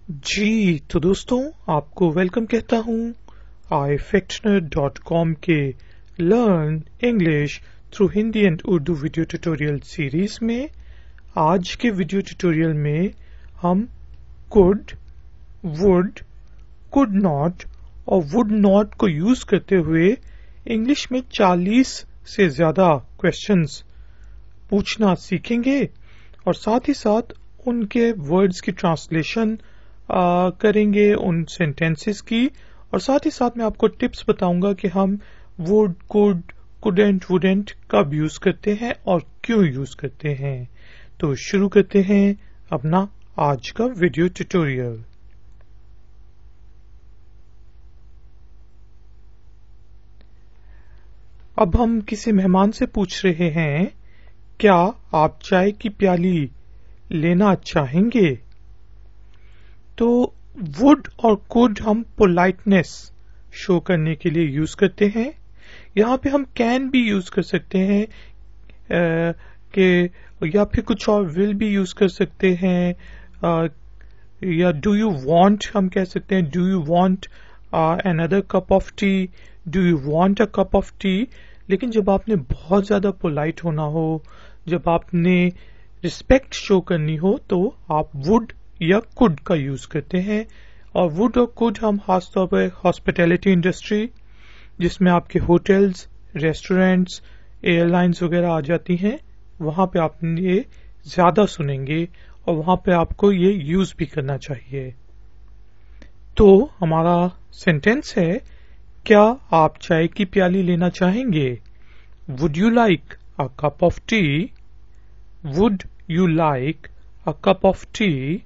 जी तो दोस्तों आपको वेलकम कहता हूँ ifactioner.com के learn English through Hindi and Urdu video tutorial series में। आज के वीडियो ट्यूटोरियल में हम कुड, वुड, कुड नॉट और वुड नॉट को यूज करते हुए इंग्लिश में 40 से ज्यादा क्वेश्चंस पूछना सीखेंगे और साथ ही साथ उनके वर्ड्स की ट्रांसलेशन करेंगे, उन सेंटेंसेस की, और साथ ही साथ मैं आपको टिप्स बताऊंगा कि हम वुड, कुड, कुडेंट, वुडेंट कब यूज करते हैं और क्यों यूज करते हैं। तो शुरू करते हैं अपना आज का वीडियो ट्यूटोरियल। अब हम किसी मेहमान से पूछ रहे हैं, क्या आप चाय की प्याली लेना चाहेंगे? तो वुड और कुड हम पोलाइटनेस शो करने के लिए यूज करते हैं। यहाँ पे हम कैन भी यूज कर सकते हैं या फिर कुछ और विल भी यूज कर सकते हैं, या डू यू वांट हम कह सकते हैं, do you want another cup of T, do you want a cup of T. लेकिन जब आपने बहुत ज्यादा पोलाइट होना हो, जब आपने रिस्पेक्ट शो करनी हो, तो आप वुड या कुड का यूज करते हैं। और वुड और कुड हम खासतौर पर हॉस्पिटैलिटी इंडस्ट्री, जिसमें आपके होटल्स, रेस्टोरेंट्स, एयरलाइंस वगैरह आ जाती हैं, वहां पे आप ये ज्यादा सुनेंगे और वहां पे आपको ये यूज भी करना चाहिए। तो हमारा सेंटेंस है, क्या आप चाय की प्याली लेना चाहेंगे? Would you like a cup of T? Would you like a cup of T?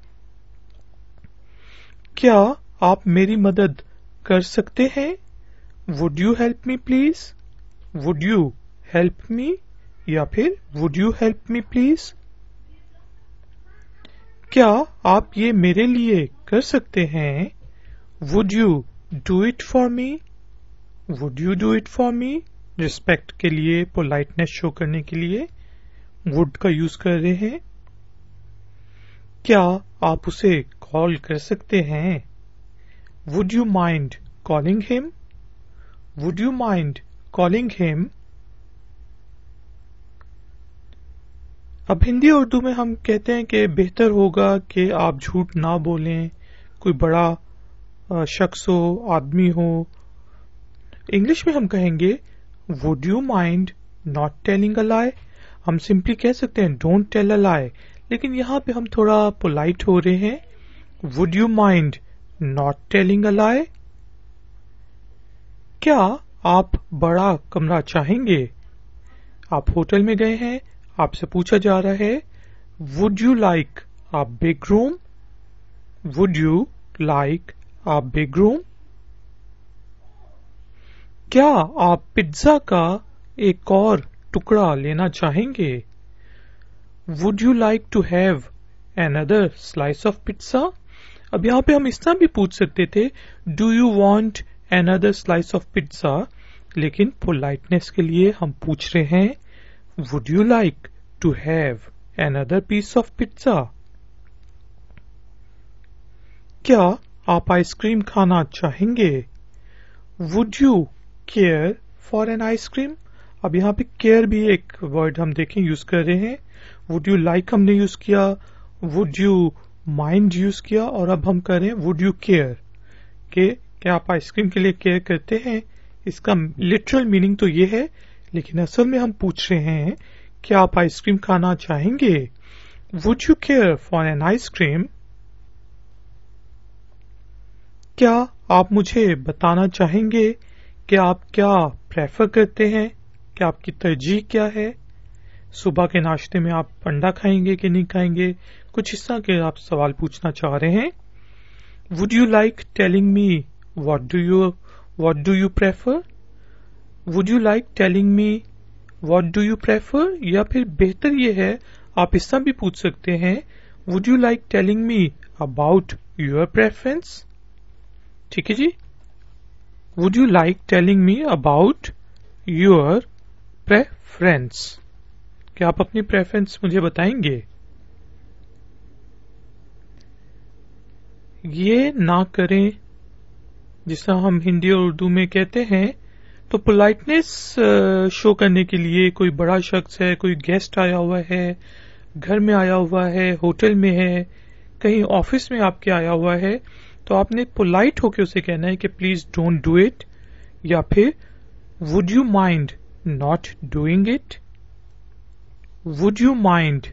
क्या आप मेरी मदद कर सकते हैं? Would you help me please? Would you help me? या फिर would you help me please? क्या आप ये मेरे लिए कर सकते हैं? Would you do it for me? Would you do it for me? Respect के लिए, पोलाइटनेस शो करने के लिए वुड का यूज कर रहे हैं। क्या आप उसे कॉल कर सकते हैं? Would you mind calling him? Would you mind calling him? अब हिंदी और उर्दू में हम कहते हैं कि बेहतर होगा कि आप झूठ ना बोलें, कोई बड़ा शख्स हो, आदमी हो। इंग्लिश में हम कहेंगे would you mind not telling a lie. हम सिंपली कह सकते हैं डोंट टेल अ लाई, लेकिन यहां पे हम थोड़ा पोलाइट हो रहे हैं। Would you mind not telling a lie? क्या आप बड़ा कमरा चाहेंगे? आप होटल में गए हैं, आपसे पूछा जा रहा है would you like a big room? Would you like a big room? क्या आप पिज्जा का एक और टुकड़ा लेना चाहेंगे? Would you like to have another slice of pizza? अब यहाँ पे हम इस तरह भी पूछ सकते थे, do you want another slice of pizza? लेकिन पोलाइटनेस के लिए हम पूछ रहे हैं, would you like to have another piece of pizza? क्या आप आइसक्रीम खाना चाहेंगे? Would you care for an ice cream? अब यहाँ पे केयर भी एक वर्ड हम देखें यूज कर रहे हैं। वुड यू लाइक हमने यूज किया, वुड यू माइंड यूज किया, और अब हम कर रहे हैं वुड यू केयर के क्या आप आइसक्रीम के लिए केयर करते हैं। इसका लिटरल मीनिंग तो ये है, लेकिन असल में हम पूछ रहे हैं क्या आप आइसक्रीम खाना चाहेंगे? Would you care for an ice cream? क्या आप मुझे बताना चाहेंगे कि आप क्या प्रेफर करते हैं, कि आपकी तरजीह क्या है? सुबह के नाश्ते में आप अंडा खाएंगे कि नहीं खाएंगे? कुछ इस तरह के आप सवाल पूछना चाह रहे हैं। Would you like telling me what do you prefer? Would you like telling me what do you prefer? या फिर बेहतर ये है, आप इस तरह भी पूछ सकते हैं, would you like telling me about your preference? ठीक है जी, would you like telling me about your preference? क्या आप अपनी प्रेफरेंस मुझे बताएंगे? یہ نہ کریں، جس طرح ہم ہندی اور اردو میں کہتے ہیں. تو پولائٹنس شو کرنے کے لیے کوئی بڑا شخص ہے، کوئی گیسٹ آیا ہوا ہے، گھر میں آیا ہوا ہے، ہوٹل میں ہے، کہیں آفس میں آپ کے آیا ہوا ہے، تو آپ نے پولائٹ ہو کے اسے کہنا ہے کہ پلیز ڈونٹ ڈو اٹ، یا پھر would you mind not doing it, would you mind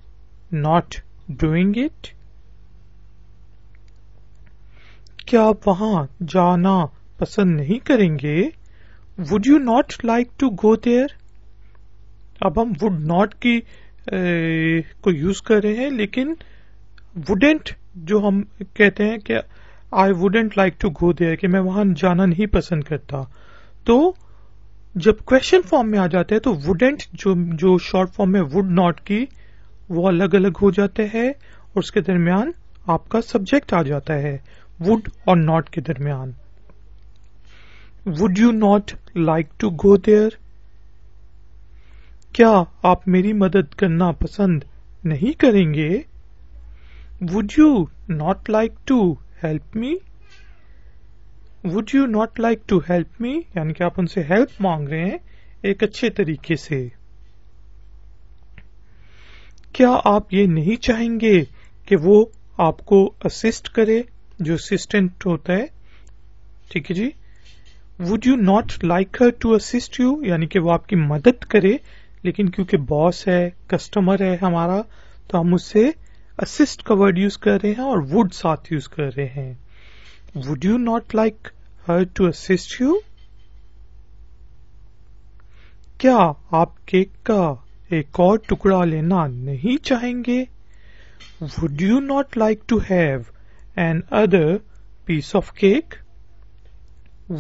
not doing it. کیا آپ وہاں جانا پسند نہیں کریں گے؟ Would you not like to go there. اب ہم وڈ ناٹ کی کو یوز کر رہے ہیں، لیکن وڈنٹ جو ہم کہتے ہیں کہ I wouldn't like to go there, کہ میں وہاں جانا نہیں پسند کرتا. تو جب کوشچن فارم میں آ جاتے ہیں تو وڈنٹ جو شارٹ فارم میں وڈ ناٹ کی، وہ الگ الگ ہو جاتے ہیں اور اس کے درمیان آپ کا سبجیکٹ آ جاتا ہے وڈ اور ناٹ کے درمیان. Would you not like to go there. کیا آپ میری مدد کرنا پسند نہیں کریں گے؟ Would you not like to help me. Would you not like to help me یعنی کہ آپ ان سے ہیلپ مانگ رہے ہیں ایک اچھے طریقے سے. کیا آپ یہ نہیں چاہیں گے کہ وہ آپ کو اسسٹ کرے، جو اسسٹنٹ ہوتا ہے. ٹھیک ہے جی. Would you not like her to assist you یعنی کہ وہ آپ کی مدد کرے، لیکن کیونکہ باس ہے، کسٹمر ہے ہمارا، تو ہم اس سے اسسٹ کا ورڈ یوز کر رہے ہیں اور وڈ ساتھ یوز کر رہے ہیں. Would you not like her to assist you. کیا آپ کیک کا ایک اور ٹکڑا لینا نہیں چاہیں گے؟ Would you not like to have another piece of cake.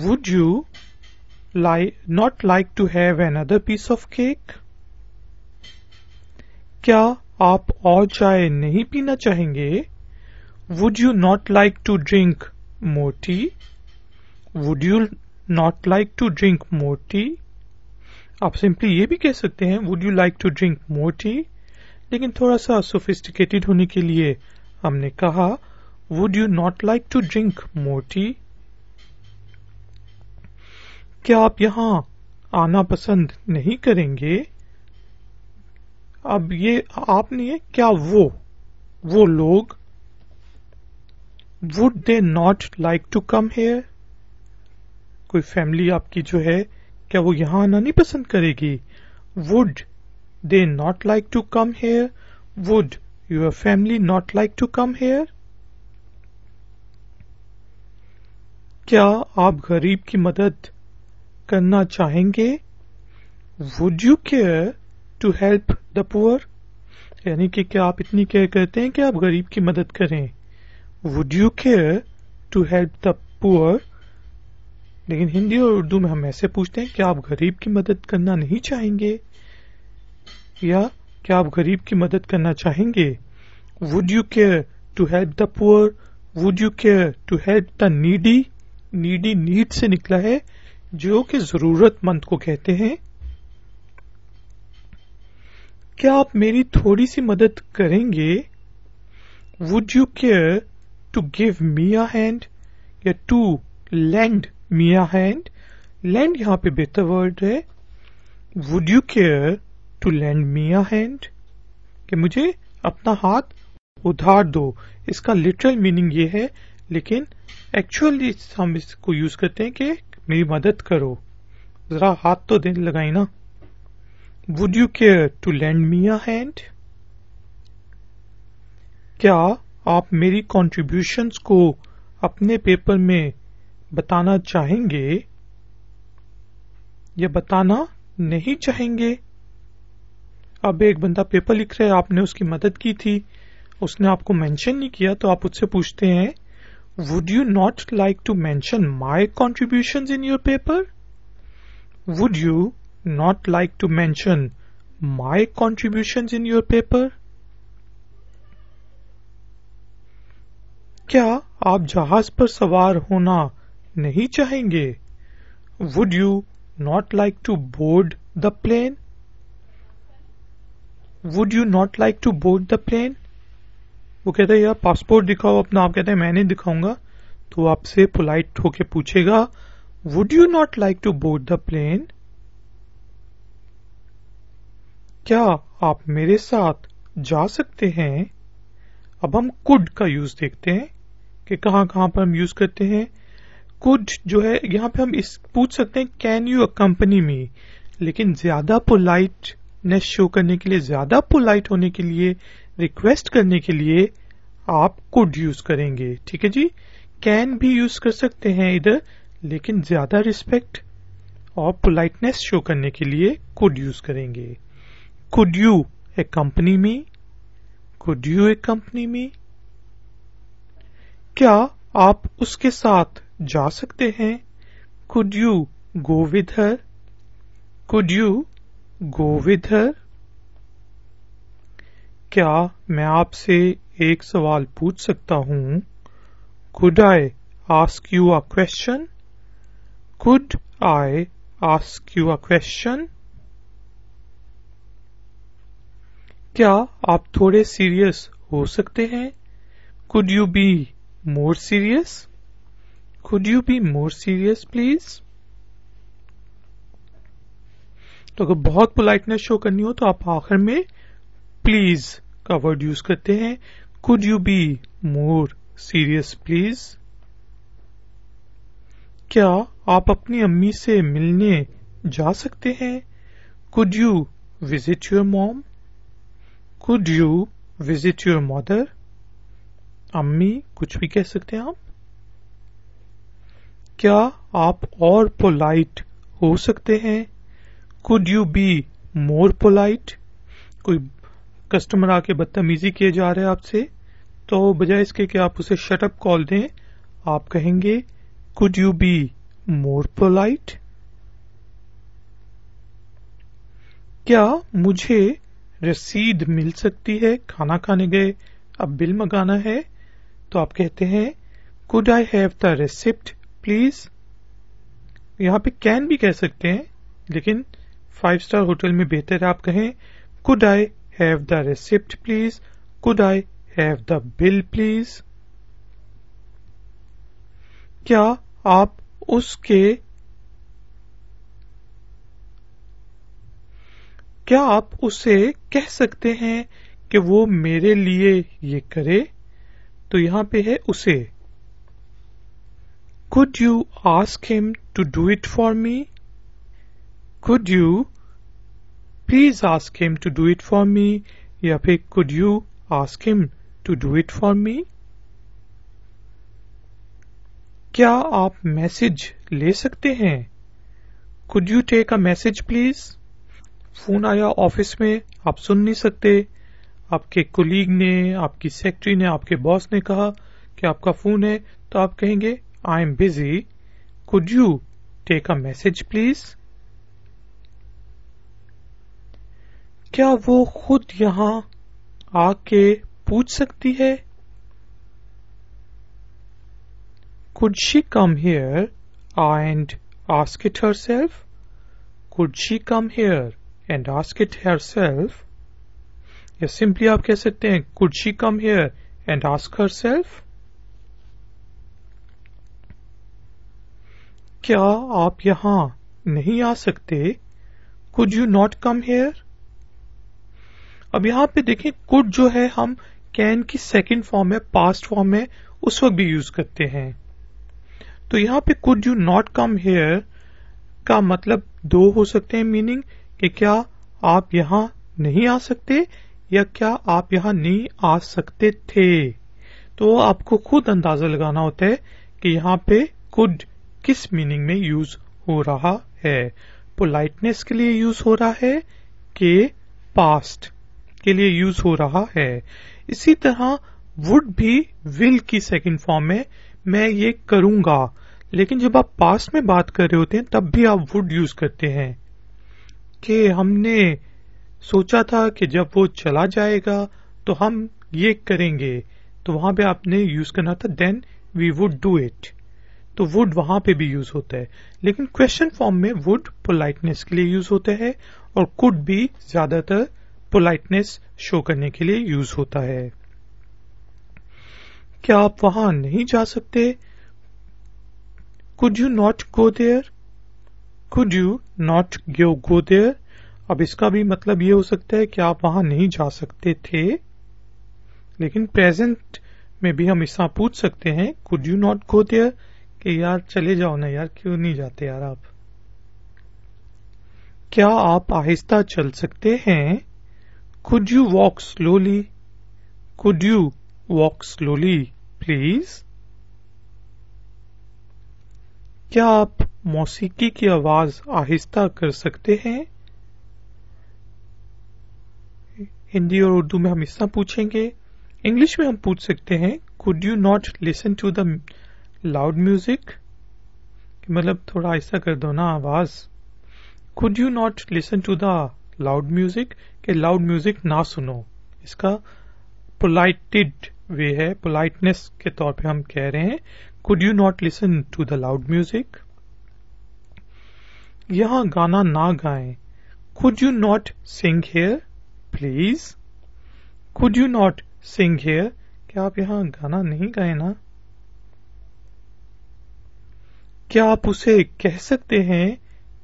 Would you not like to have another piece of cake. کیا آپ اور چائے نہیں پینا چاہیں گے؟ Would you not like to drink more tea? Would you not like to drink more tea? آپ simply یہ بھی کہہ سکتے ہیں Would you like to drink more tea? لیکن تھوڑا سا sophisticated ہونے کے لیے ہم نے کہا Would you not like to drink more tea? کیا آپ یہاں آنا پسند نہیں کریں گے؟ اب یہ آپ نہیں ہے، کیا وہ لوگ would they not like to come here؟ کوئی فیملی آپ کی جو ہے کیا وہ یہاں آنا نہیں پسند کرے گی؟ would they not like to come here؟ would your family not like to come here؟ کیا آپ غریب کی مدد کرنا چاہیں گے؟ Would you care to help the poor؟ یعنی کہ کیا آپ اتنی کیئر کرتے ہیں کہ آپ غریب کی مدد کریں؟ Would you care to help the poor؟ لیکن ہندی اور اردو میں ہم ایسے پوچھتے ہیں کیا آپ غریب کی مدد کرنا نہیں چاہیں گے، یا کیا آپ غریب کی مدد کرنا چاہیں گے؟ Would you care to help the poor؟ Would you care to help the needy؟ needy need سے نکلا ہے جو کہ ضرورت مند کو کہتے ہیں. کیا آپ میری تھوڑی سی مدد کریں گے؟ Would you care to give me a hand؟ یا to lend me a hand؟ lend یہاں پہ بہتر ورڈ ہے. Would you care to lend me a hand؟ کہ مجھے اپنا ہاتھ ادھار دو. اس کا لٹرل میننگ یہ ہے، لیکن ایکچولی ہم اس کو یوز کرتے ہیں کہ میری مدد کرو، ذرا ہاتھ تو دیں لگائیں نا. Would you care to lend me a hand؟ کیا آپ میری کنٹریبیوشنز کو اپنے پیپر میں بتانا چاہیں گے یا بتانا نہیں چاہیں گے؟ اب ایک بندہ پیپر لکھ رہا ہے، آپ نے اس کی مدد کی تھی، اس نے آپ کو مینشن نہیں کیا، تو آپ اس سے پوچھتے ہیں Would you not like to mention my contributions in your paper؟ Would you not like to mention my contributions in your paper؟ کیا آپ جہاز پر سوار ہونا نہیں چاہیں گے؟ Would you not like to board the plane؟ Would you not like to board the plane؟ वो कहता है यार पासपोर्ट दिखाओ अपना, आप कहते हैं मैं नहीं दिखाऊंगा, तो आपसे पोलाइट होके पूछेगा would you not like to board the plane, क्या आप मेरे साथ जा सकते हैं। अब हम कुड का यूज देखते हैं कि कहां कहां पर हम यूज करते हैं। कुड जो है यहां पे हम इस पूछ सकते हैं कैन यू अकम्पनी मी, लेकिन ज्यादा पोलाइटनेस शो करने के लिए, ज्यादा पोलाइट होने के लिए, रिक्वेस्ट करने के लिए आप कुड यूज करेंगे। ठीक है जी, कैन भी यूज कर सकते हैं इधर, लेकिन ज्यादा रिस्पेक्ट और पोलाइटनेस शो करने के लिए कुड यूज करेंगे। Could you accompany me, could you accompany मी, क्या आप उसके साथ जा सकते हैं। Could you go with her, could you go with her, क्या मैं आपसे एक सवाल पूछ सकता हूं। Could I ask you a question, could I ask you a question, क्या आप थोड़े सीरियस हो सकते हैं। Could you be more serious, could you be more serious please. तो अगर बहुत पोलाइटनेस शो करनी हो तो आप आखिर में प्लीज का वर्ड यूज करते हैं। Could you be more serious please, क्या आप अपनी अम्मी से मिलने जा सकते हैं। Could you visit your mom, could you visit your mother, अम्मी कुछ भी कह सकते हैं आप। क्या आप और पोलाइट हो सकते हैं। Could you be more polite, कोई कस्टमर आके बदतमीजी किए जा रहे हैं आपसे, तो बजाय इसके कि आप उसे शट अप कॉल दें, आप कहेंगे could you be more polite. क्या मुझे रसीद मिल सकती है, खाना खाने गए अब बिल मंगाना है, तो आप कहते हैं could I have the receipt please. यहां पे कैन भी कह सकते हैं, लेकिन 5 स्टार होटल में बेहतर है आप कहें could I have the receipt please, could I have the bill please. क्या आप उसे कह सकते हैं कि वो मेरे लिए ये करे, तो यहां पे है उसे। Could you ask him to do it for me, could you please ask him to do it for me, या फिर could you ask him to do it for me. क्या आप मैसेज ले सकते हैं। Could you take a message please. Phone आया office में, आप सुन नहीं सकते, आपके कोलीग ने, आपकी सेक्रेटरी ने, आपके बॉस ने कहा कि आपका फोन है, तो आप कहेंगे I am busy, could you take a message please. क्या वो खुद यहां आके पूछ सकती है। Could she come here and ask it herself, could she come here and ask it herself, या सिंपली आप कह सकते हैं could she come here and ask herself. क्या आप यहां नहीं आ सकते, could you not come here. अब यहां पे देखें कुड जो है हम कैन की सेकंड फॉर्म है, पास्ट फॉर्म है, उस वक्त भी यूज करते हैं। तो यहां पे could you not come here का मतलब दो हो सकते हैं मीनिंग, कि क्या आप यहां नहीं आ सकते या क्या आप यहां नहीं आ सकते थे। तो आपको खुद अंदाजा लगाना होता है कि यहां पे कुड किस मीनिंग में यूज हो रहा है। पोलाइटनेस के लिए यूज हो रहा है कि पास्ट के लिए यूज हो रहा है। इसी तरह वुड भी विल की सेकंड फॉर्म में, मैं ये करूंगा, लेकिन जब आप पास्ट में बात कर रहे होते हैं तब भी आप वुड यूज करते हैं कि हमने सोचा था कि जब वो चला जाएगा तो हम ये करेंगे, तो वहां पे आपने यूज करना था then we would do it. तो वुड वहां पे भी यूज होता है, लेकिन क्वेश्चन फॉर्म में वुड पोलाइटनेस के लिए यूज होता है और कुड भी ज्यादातर पोलाइटनेस शो करने के लिए यूज होता है। क्या आप वहां नहीं जा सकते? Could you not go there? Could you not go there? अब इसका भी मतलब ये हो सकता है कि आप वहां नहीं जा सकते थे, लेकिन प्रेजेंट में भी हम ऐसा पूछ सकते हैं Could you not go there? कि यार चले जाओ ना यार, क्यों नहीं जाते यार आप? क्या आप आहिस्ता चल सकते हैं? Could you walk slowly? Could you walk slowly, please? क्या आप मौसीकी की आवाज आहिस्ता कर सकते हैं? हिंदी और उर्दू में हम इस तरह पूछेंगे। इंग्लिश में हम पूछ सकते हैं Could you not listen to the loud music? मतलब थोड़ा आहिस्ता कर दो ना आवाज। Could you not listen to the loud music? कि लाउड म्यूजिक ना सुनो। इसका पोलाइटेड वे है, पोलाइटनेस के तौर पे हम कह रहे हैं Could you not listen to the loud music? यहां गाना ना गाएं। Could you not sing here, please? Could you not sing here? क्या आप यहां गाना नहीं गाए ना? क्या आप उसे कह सकते हैं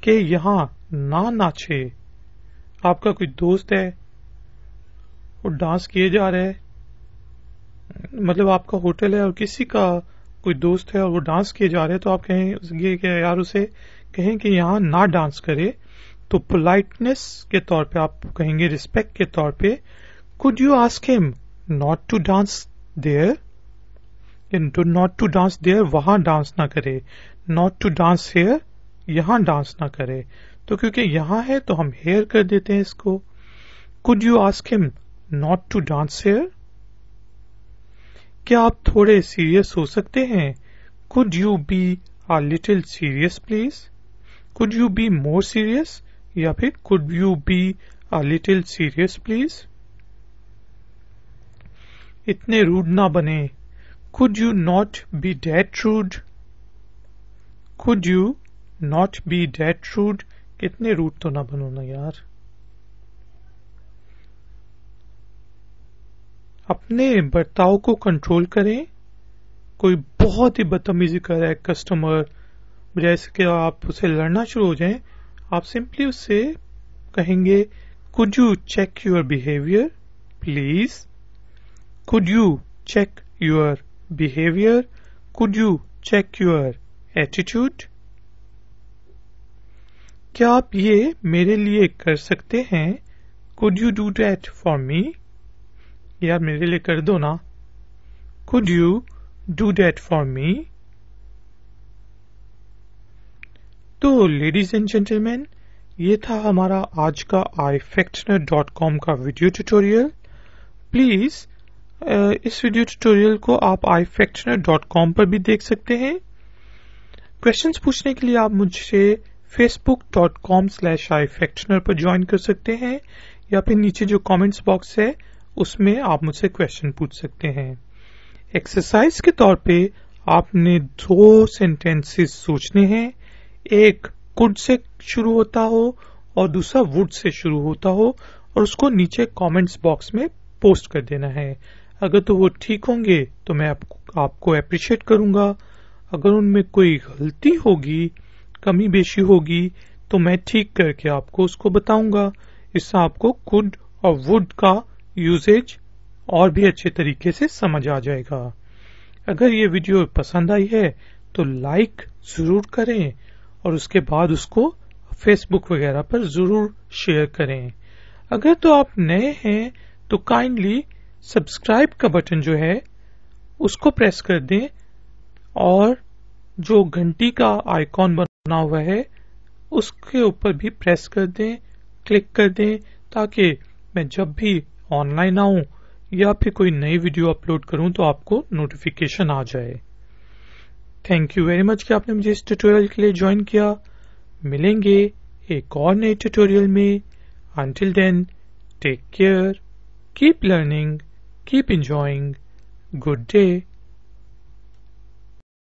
कि यहां ना नाचे? आपका कोई दोस्त है, वो डांस किए जा रहा है, मतलब आपका होटल है और किसी का कोई दोस्त है और वो डांस किए जा रहे हैं, तो आप कहेंगे कि यार उसे कहें कि यहां ना डांस करे, तो पोलाइटनेस के तौर पे आप कहेंगे, रिस्पेक्ट के तौर पे Could you ask him not to dance there? Not to dance there, वहां डांस ना करे। Not to dance here, यहां डांस ना करे। तो क्योंकि यहां है तो हम here कर देते हैं इसको। Could you ask him not to dance here? क्या आप थोड़े सीरियस हो सकते हैं? Could you be a little serious, please? Could you be more serious? या फिर Could you be a little serious, please? इतने रूड ना बने। Could you not be that rude? Could you not be that rude? कितने rude तो ना बनो ना यार। अपने बर्ताव को कंट्रोल करें। कोई बहुत ही बदतमीजी कर रहा है कस्टमर, जैसे कि आप उसे लड़ना शुरू हो जाएं, आप सिंपली उससे कहेंगे Could you check your behavior, please? Could you check your behavior? Could you check your attitude? क्या आप ये मेरे लिए कर सकते हैं? Could you do that for me? यार मेरे लिए कर दो ना। Could you do that for me? तो लेडीज एंड जेंटलमैन, ये था हमारा आज का ifactioner.com का वीडियो ट्यूटोरियल। प्लीज इस वीडियो ट्यूटोरियल को आप ifactioner.com पर भी देख सकते हैं। क्वेश्चंस पूछने के लिए आप मुझसे facebook.com/ifactioner पर ज्वाइन कर सकते हैं, या फिर नीचे जो कमेंट्स बॉक्स है उसमें आप मुझसे क्वेश्चन पूछ सकते हैं। एक्सरसाइज के तौर पे आपने 2 सेंटेंसेस सोचने हैं, एक कुड से शुरू होता हो और दूसरा वुड से शुरू होता हो, और उसको नीचे कमेंट्स बॉक्स में पोस्ट कर देना है। अगर तो वो ठीक होंगे तो मैं आपको अप्रिशिएट करूंगा। अगर उनमें कोई गलती होगी, कमी बेशी होगी, तो मैं ठीक करके आपको उसको बताऊंगा। इससे आपको कुड और वुड का यूजेज और भी अच्छे तरीके से समझ आ जाएगा। अगर ये वीडियो पसंद आई है तो लाइक जरूर करें और उसके बाद उसको फेसबुक वगैरह पर जरूर शेयर करें। अगर तो आप नए हैं तो काइंडली सब्सक्राइब का बटन जो है उसको प्रेस कर दें, और जो घंटी का आइकॉन बना हुआ है उसके ऊपर भी प्रेस कर दें, क्लिक कर दें, ताकि मैं जब भी ऑनलाइन आऊं या फिर कोई नई वीडियो अपलोड करूं तो आपको नोटिफिकेशन आ जाए। थैंक यू वेरी मच कि आपने मुझे इस ट्यूटोरियल के लिए ज्वाइन किया। मिलेंगे एक और नए ट्यूटोरियल में। Until then, take care, keep learning, keep enjoying, good day.